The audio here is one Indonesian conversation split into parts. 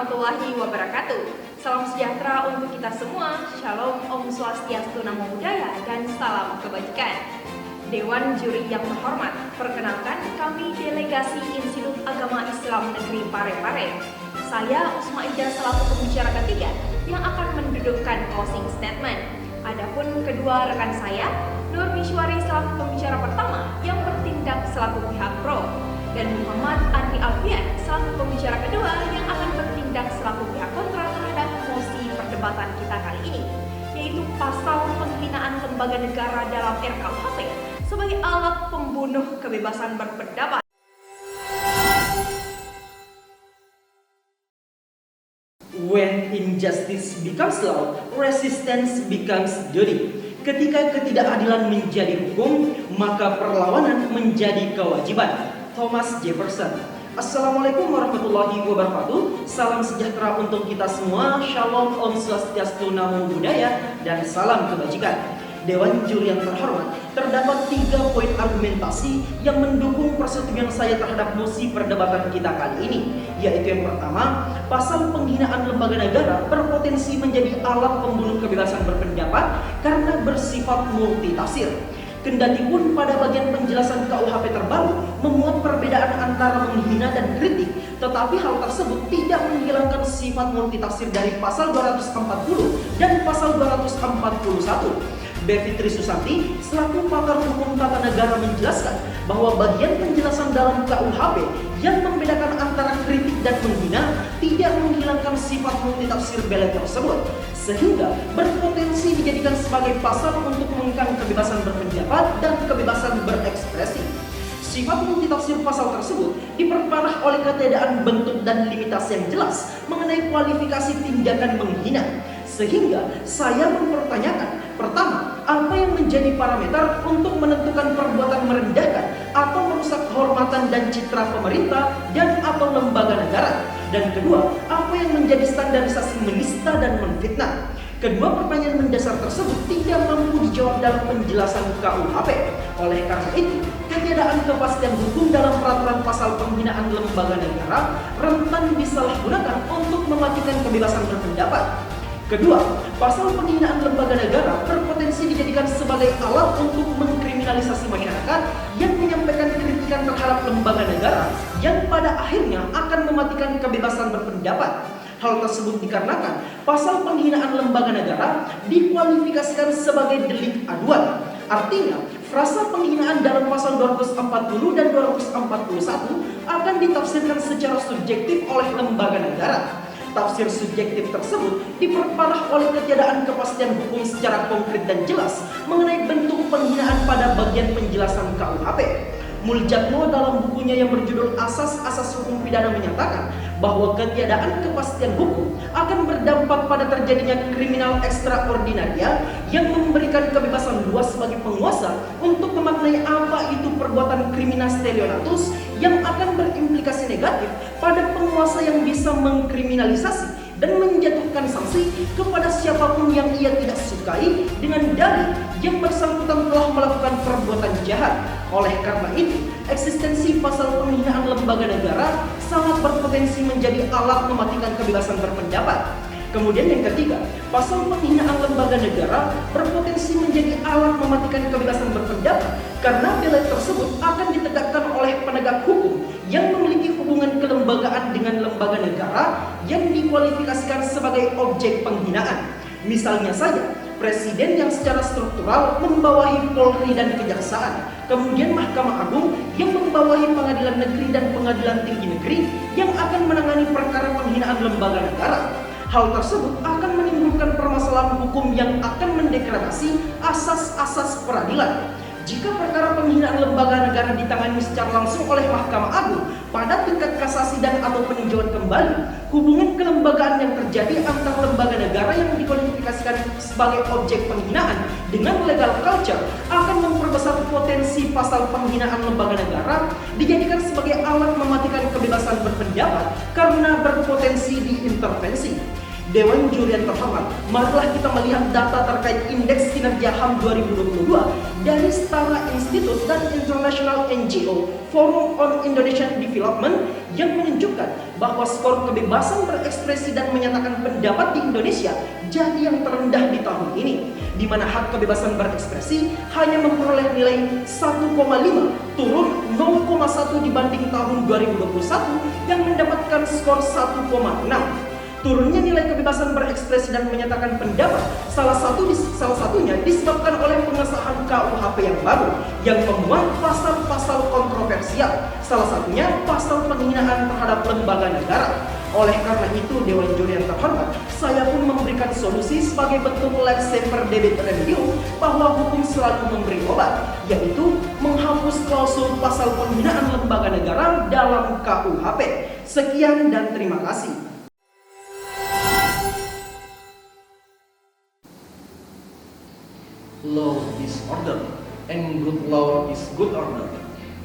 warahmatullahi wabarakatuh. Salam sejahtera untuk kita semua. Shalom, Om Swastiastu, Namo Buddhaya, dan salam kebajikan. Dewan Juri yang terhormat, perkenalkan kami Delegasi Institut Agama Islam Negeri Parepare. Saya Usma Ija selaku pembicara ketiga yang akan mendudukkan closing statement. Adapun kedua rekan saya, Nur Mishwari selaku pembicara pertama yang bertindak selaku pihak pro, dan Muhammad Andri Alfian selaku pembicara kedua yang akan bertindak selaku pihak kontra terhadap mosi perdebatan kita kali ini, yaitu pasal penghinaan lembaga negara dalam RKUHP sebagai alat pembunuh kebebasan berpendapat. When injustice becomes law, resistance becomes duty. Ketika ketidakadilan menjadi hukum, maka perlawanan menjadi kewajiban. Thomas Jefferson. Assalamualaikum warahmatullahi wabarakatuh. Salam sejahtera untuk kita semua. Shalom, Om Swastiastu, Namo Buddhaya, dan salam kebajikan. Dewan Juri yang terhormat, terdapat 3 poin argumentasi yang mendukung persetujuan saya terhadap mosi perdebatan kita kali ini, yaitu yang pertama, pasal penghinaan lembaga negara berpotensi menjadi alat pembunuh kebebasan berpendapat karena bersifat multitafsir. Kendati pun pada bagian penjelasan KUHP terbaru memuat perbedaan antara menghina dan kritik, tetapi hal tersebut tidak menghilangkan sifat multitafsir dari pasal 240 dan pasal 241. Bevitri Susanti selaku pakar hukum tata negara menjelaskan bahwa bagian penjelasan dalam KUHP yang membedakan antara kritik dan menghina tidak menghilangkan sifat multitafsir belet tersebut, sehingga berpotensi dijadikan sebagai pasal untuk mengekang kebebasan berpendapat dan kebebasan berekspresi. Sifat multitafsir pasal tersebut diperparah oleh ketiadaan bentuk dan limitasi yang jelas mengenai kualifikasi tindakan menghina, sehingga saya mempertanyakan, pertama, apa yang menjadi parameter untuk menentukan perbuatan merendahkan atau merusak kehormatan dan citra pemerintah dan atau lembaga negara? Dan kedua, apa yang menjadi standarisasi menista dan menfitnah? Kedua pertanyaan mendasar tersebut tidak mampu dijawab dalam penjelasan KUHP. Oleh karena itu, ketiadaan kepastian hukum dalam peraturan pasal penghinaan lembaga negara rentan disalahgunakan untuk mematikan kebebasan berpendapat. Kedua, pasal penghinaan lembaga negara berpotensi dijadikan sebagai alat untuk mengkriminalisasi masyarakat yang menyampaikan kritikan terhadap lembaga negara yang pada akhirnya akan mematikan kebebasan berpendapat. Hal tersebut dikarenakan pasal penghinaan lembaga negara dikualifikasikan sebagai delik aduan. Artinya, frasa penghinaan dalam pasal 240 dan 241 akan ditafsirkan secara subjektif oleh lembaga negara. Tafsir subjektif tersebut diperparah oleh ketiadaan kepastian hukum secara konkret dan jelas mengenai bentuk penghinaan pada bagian penjelasan KUHP. Muljatno dalam bukunya yang berjudul Asas-Asas Hukum Pidana menyatakan bahwa ketiadaan kepastian hukum akan berdampak pada terjadinya kriminal ekstraordinaria yang memberikan kebebasan luas bagi penguasa untuk memaknai apa itu perbuatan criminus terionatus yang akan berimplikasi negatif pada penguasa yang bisa mengkriminalisasi dan menjatuhkan sanksi kepada siapapun yang ia tidak sukai dengan dalih yang bersangkutan telah melakukan perbuatan jahat. Oleh karena itu, eksistensi pasal penghinaan lembaga negara sangat berpotensi menjadi alat mematikan kebebasan berpendapat. Kemudian yang ketiga, pasal penghinaan lembaga negara berpotensi menjadi alat mematikan kebebasan berpendapat karena belet tersebut akan ditegakkan oleh penegak hukum yang memiliki hubungan kelembagaan dengan lembaga negara yang dikualifikasikan sebagai objek penghinaan. Misalnya saja, presiden yang secara struktural membawahi Polri dan Kejaksaan, kemudian Mahkamah Agung yang membawahi Pengadilan Negeri dan Pengadilan Tinggi Negeri yang akan menangani perkara penghinaan lembaga negara. Hal tersebut akan menimbulkan permasalahan hukum yang akan mendegradasi asas-asas peradilan. Jika perkara penghinaan lembaga negara ditangani secara langsung oleh Mahkamah Agung pada tingkat kasasi dan atau peninjauan kembali, hubungan kelembagaan yang terjadi antara lembaga negara yang dikualifikasikan sebagai objek penghinaan dengan legal culture akan memperbesar potensi pasal penghinaan lembaga negara dijadikan sebagai alat mematikan kebebasan berpendapat karena berpotensi diintervensi. Dewan Juri yang terhormat, marilah kita melihat data terkait Indeks Kinerja HAM 2022 dari Setara Institute dan International NGO Forum on Indonesian Development yang menunjukkan bahwa skor kebebasan berekspresi dan menyatakan pendapat di Indonesia jadi yang terendah di tahun ini, di mana hak kebebasan berekspresi hanya memperoleh nilai 1,5, turun 0,1 dibanding tahun 2021 yang mendapatkan skor 1,6. Turunnya nilai kebebasan berekspresi dan menyatakan pendapat salah satunya disebabkan oleh pengesahan KUHP yang baru yang memuat pasal-pasal kontroversial, salah satunya pasal penghinaan terhadap lembaga negara. Oleh karena itu, Dewan Juri yang terhormat, saya pun memberikan solusi sebagai bentuk laissez-faire debit remedium bahwa hukum selalu memberi obat, yaitu menghapus klausul pasal penghinaan lembaga negara dalam KUHP. Sekian dan terima kasih. Law is order, and good law is good order.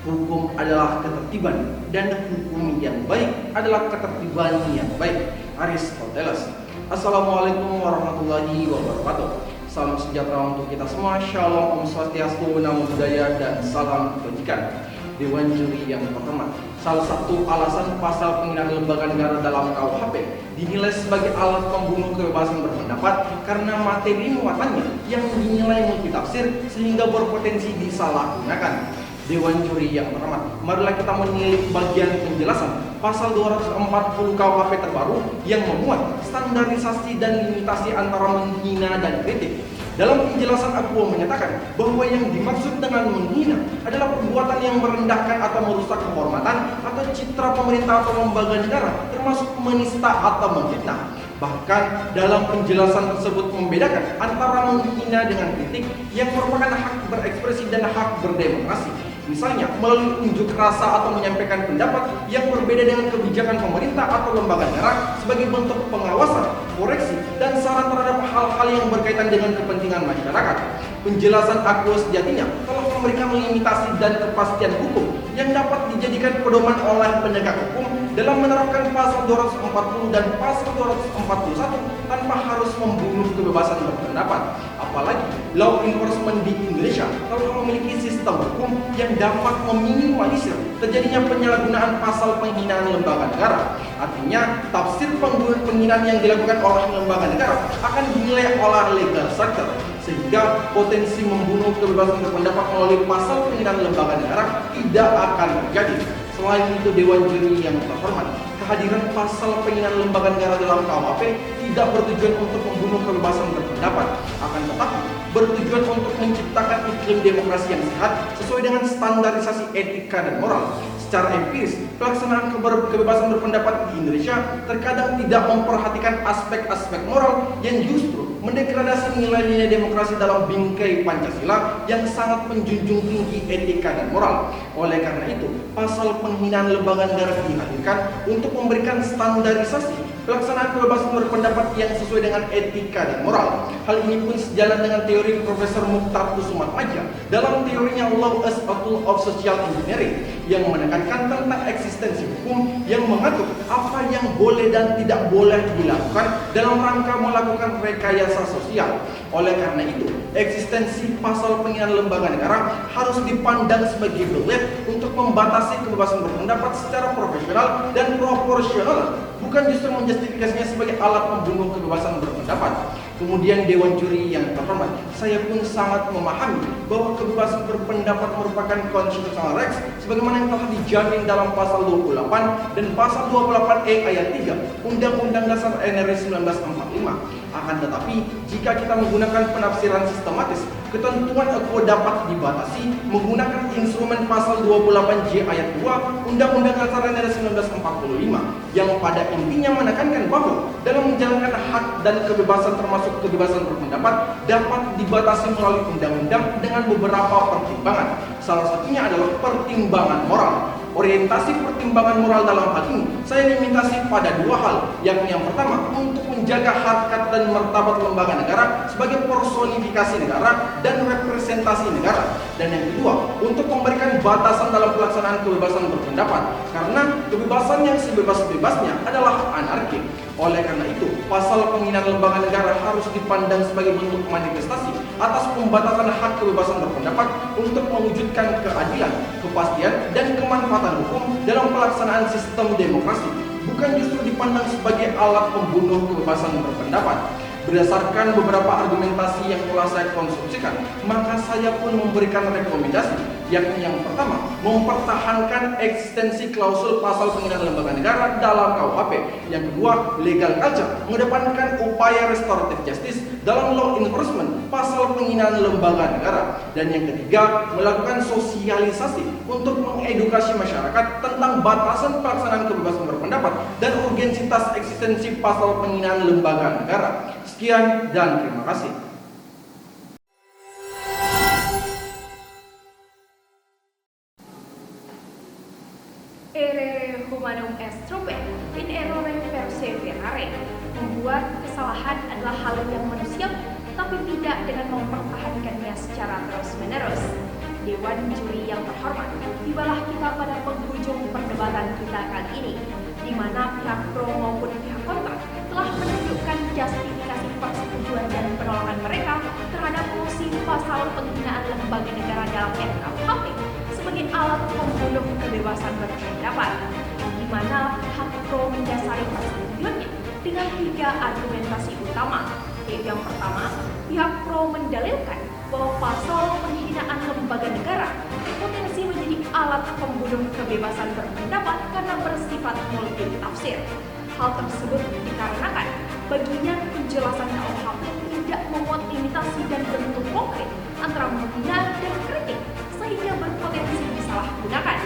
Hukum adalah ketertiban, dan hukum yang baik adalah ketertiban yang baik. Aristoteles. Assalamualaikum warahmatullahi wabarakatuh. Salam sejahtera untuk kita semua. Shalom, Om Swastiastu, Namo Buddhaya, dan salam kebajikan. Dewan Juri yang terhormat, salah satu alasan pasal penghinaan lembaga negara dalam KUHP dinilai sebagai alat pembunuh kebebasan berpendapat karena materi muatannya yang dinilai multitafsir sehingga berpotensi disalahgunakan. Dewan Juri yang terhormat, marilah kita menilik bagian penjelasan pasal 240 KUHP terbaru yang memuat standarisasi dan limitasi antara menghina dan kritik. Dalam penjelasan Akuo menyatakan bahwa yang dimaksud dengan menghina adalah perbuatan yang merendahkan atau merusak kehormatan atau citra pemerintah atau lembaga negara, termasuk menista atau memfitnah. Bahkan dalam penjelasan tersebut membedakan antara menghina dengan kritik yang merupakan hak berekspresi dan hak berdemokrasi. Misalnya melalui unjuk rasa atau menyampaikan pendapat yang berbeda dengan kebijakan pemerintah atau lembaga negara sebagai bentuk pengawasan, koreksi, dan saran terhadap hal-hal yang berkaitan dengan kepentingan masyarakat. Penjelasan Akuo sejatinya telah memberikan limitasi dan kepastian hukum yang dapat dijadikan pedoman oleh penegak hukum dalam menerapkan pasal 240 dan pasal 241 tanpa harus membunuh kebebasan berpendapat. Apalagi law enforcement di Indonesia telah memiliki sistem hukum yang dapat meminimalisir terjadinya penyalahgunaan pasal penghinaan lembaga negara. Artinya, tafsir penghinaan yang dilakukan oleh lembaga negara akan dinilai oleh legal sector, sehingga potensi membunuh kebebasan berpendapat melalui pasal penghinaan lembaga negara tidak akan terjadi. Selain itu, Dewan Juri yang terhormat, kehadiran pasal penghinaan lembaga negara dalam KUHP tidak bertujuan untuk membunuh kebebasan berpendapat, akan tetapi bertujuan untuk menciptakan iklim demokrasi yang sehat sesuai dengan standarisasi etika dan moral. Secara empiris, pelaksanaan kebebasan berpendapat di Indonesia terkadang tidak memperhatikan aspek-aspek moral yang justru mendegradasi nilai-nilai demokrasi dalam bingkai Pancasila yang sangat menjunjung tinggi etika dan moral. Oleh karena itu, pasal penghinaan lembaga negara dihadirkan untuk memberikan standarisasi pelaksanaan kebebasan berpendapat yang sesuai dengan etika dan moral. Hal ini pun sejalan dengan teori Profesor Mukhtar Kusumatmadja dalam teorinya Law as a Tool of Social Engineering yang menekankan tentang eksistensi hukum yang mengatur apa yang boleh dan tidak boleh dilakukan dalam rangka melakukan rekayasa sosial. Oleh karena itu, eksistensi pasal penghinaan lembaga negara harus dipandang sebagai belit untuk membatasi kebebasan berpendapat secara profesional dan proporsional, bukan justru menjustifikasinya sebagai alat pembunuh kebebasan berpendapat. Kemudian Dewan Juri yang terhormat, saya pun sangat memahami bahwa kebebasan berpendapat merupakan constitutional rights sebagaimana yang telah dijamin dalam pasal 28 dan pasal 28E ayat 3 Undang-Undang Dasar NRI 1945. Akan tetapi, jika kita menggunakan penafsiran sistematis, ketentuan Akuo dapat dibatasi menggunakan instrumen pasal 28J ayat 2 Undang-Undang Dasar NRI 1945 yang pada intinya menekankan bahwa dalam menjalankan hak dan kebebasan termasuk kebebasan berpendapat dapat dibatasi melalui undang-undang dengan beberapa pertimbangan. Salah satunya adalah pertimbangan moral. Orientasi pertimbangan moral dalam hal ini saya limitasi pada dua hal, yakni yang pertama untuk menjaga harkat dan martabat lembaga negara sebagai personifikasi negara dan representasi negara, dan yang kedua untuk memberikan batasan dalam pelaksanaan kebebasan berpendapat, karena kebebasan yang sebebas-bebasnya adalah anarki. Oleh karena itu, pasal penghinaan lembaga negara harus dipandang sebagai bentuk manifestasi atas pembatasan hak kebebasan berpendapat untuk mewujudkan keadilan, kepastian, dan kemanfaatan hukum dalam pelaksanaan sistem demokrasi, bukan justru dipandang sebagai alat pembunuh kebebasan berpendapat. Berdasarkan beberapa argumentasi yang telah saya konstruksikan, maka saya pun memberikan rekomendasi, yakni yang pertama, mempertahankan eksistensi klausul pasal penghinaan lembaga negara dalam KUHP. Yang kedua, legal culture, mengedepankan upaya restoratif justice dalam law enforcement pasal penghinaan lembaga negara. Dan yang ketiga, melakukan sosialisasi untuk mengedukasi masyarakat tentang batasan pelaksanaan kebebasan berpendapat dan urgensitas eksistensi pasal penghinaan lembaga negara. Sekian dan terima kasih. Errare humanum est trupe, in errore perseverare. Membuat kesalahan adalah hal yang manusiawi, tapi tidak dengan mempertahankannya secara terus-menerus. Dewan juri yang terhormat, tibalah kita pada penghujung perdebatan kita kali ini, di mana pihak pro maupun pihak kontra telah menunjukkan justifikasi persetujuan dan penolakan mereka terhadap fungsi pasal penghinaan lembaga negara dalam RKUHP sebagai alat pembunuh kebebasan berpendapat, di mana pihak pro mendasari persetujuannya dengan 3 argumentasi utama. Yaitu yang pertama, pihak pro mendalilkan bahwa pasal penghinaan lembaga negara berpotensi menjadi alat pembunuh kebebasan berpendapat karena bersifat multitafsir. Hal tersebut dikarenakan baginya penjelasan KUHP tidak memuat limitasi dan bentuk konkret antara menghina dan kritik sehingga berpotensi disalahgunakan.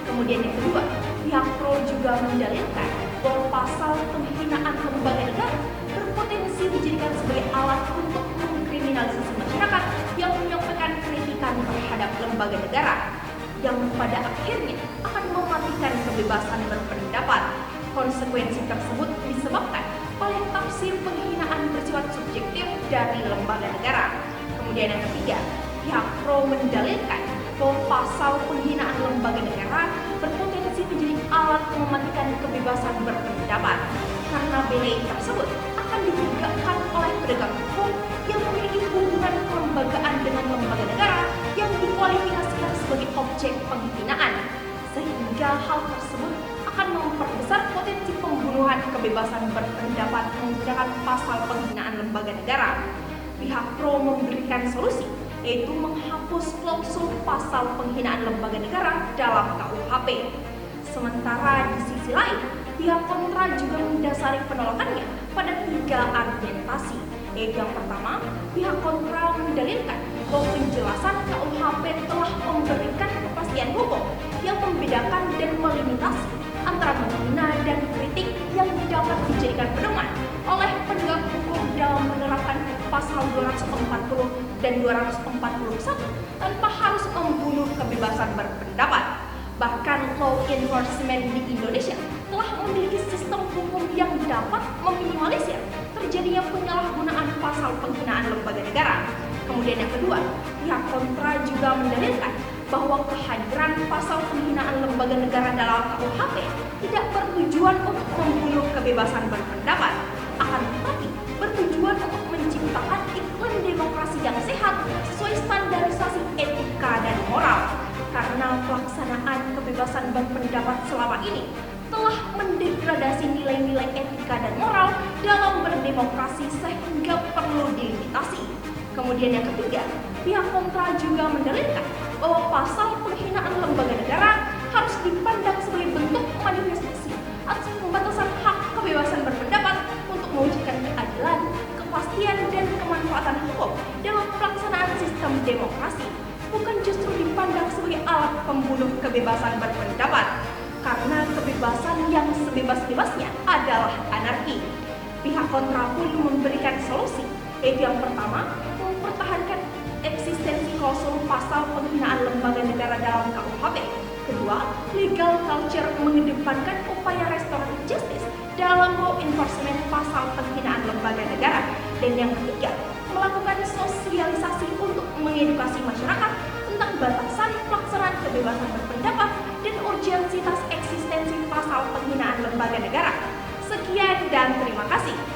Kemudian yang kedua, pihak pro juga mendalilkan bahwa pasal penghinaan lembaga negara berpotensi dijadikan sebagai alat untuk mengkriminalisasi masyarakat yang menyampaikan kritikan terhadap lembaga negara, yang pada akhirnya akan mematikan kebebasan berpendapat. Konsekuensi tersebut disebabkan oleh tafsir penghinaan bersifat subjektif dari lembaga negara. Kemudian yang ketiga, pihak pro mendalilkan bahwa pasal penghinaan lembaga negara berpotensi menjadi alat mematikan kebebasan berpendapat karena belai tersebut akan ditegakkan oleh penegak hukum yang memiliki hubungan kelembagaan dengan lembaga negara yang dikualifikasikan sebagai objek penghinaan, sehingga hal tersebut akan memperbesar potensi pembunuhan kebebasan berpendapat menggunakan pasal penghinaan lembaga negara. Pihak pro memberikan solusi, yaitu menghapus klausul pasal penghinaan lembaga negara dalam KUHP. Sementara di sisi lain, pihak kontra juga mendasari penolakannya pada 3 argumentasi, yaitu yang pertama, pihak kontra mendalilkan bahwa penjelasan KUHP telah memberikan kepastian hukum yang membedakan dan melimitasi antara menghina dan kritik yang dapat dijadikan pedoman oleh penegak hukum dalam menerapkan pasal 240 dan 241 tanpa harus membunuh kebebasan berpendapat. Bahkan law enforcement di Indonesia telah memiliki sistem hukum yang dapat meminimalisir terjadinya penyalahgunaan pasal penghinaan lembaga negara. Kemudian yang kedua, pihak kontra juga mendalilkan bahwa kehadiran pasal penghinaan lembaga negara dalam KUHP tidak bertujuan untuk membunuh kebebasan berpendapat, akan tetapi bertujuan untuk menciptakan iklim demokrasi yang sehat sesuai standarisasi etika dan moral. Karena pelaksanaan kebebasan berpendapat selama ini telah mendegradasi nilai-nilai etika dan moral dalam berdemokrasi sehingga perlu dilimitasi. Kemudian yang ketiga, pihak kontra juga mendalilkan bahwa pasal penghinaan lembaga negara harus dipandang sebagai bentuk manifestasi atas pembatasan hak kebebasan berpendapat untuk mewujudkan keadilan, kepastian, dan kemanfaatan hukum dalam pelaksanaan sistem demokrasi, bukan justru dipandang sebagai alat pembunuh kebebasan berpendapat, karena kebebasan yang sebebas-bebasnya adalah anarki. Pihak kontra pun memberikan solusi, yaitu yang pertama, mempertahankan eksistensi klausul pasal penghinaan lembaga negara dalam KUHP. Kedua, legal culture mengedepankan upaya restoratif justice dalam law enforcement pasal penghinaan lembaga negara. Dan yang ketiga, melakukan sosialisasi untuk mengedukasi masyarakat tentang batasan pelaksanaan kebebasan kebebasan berpendapat dan urgensitas eksistensi pasal penghinaan lembaga negara. Sekian dan terima kasih.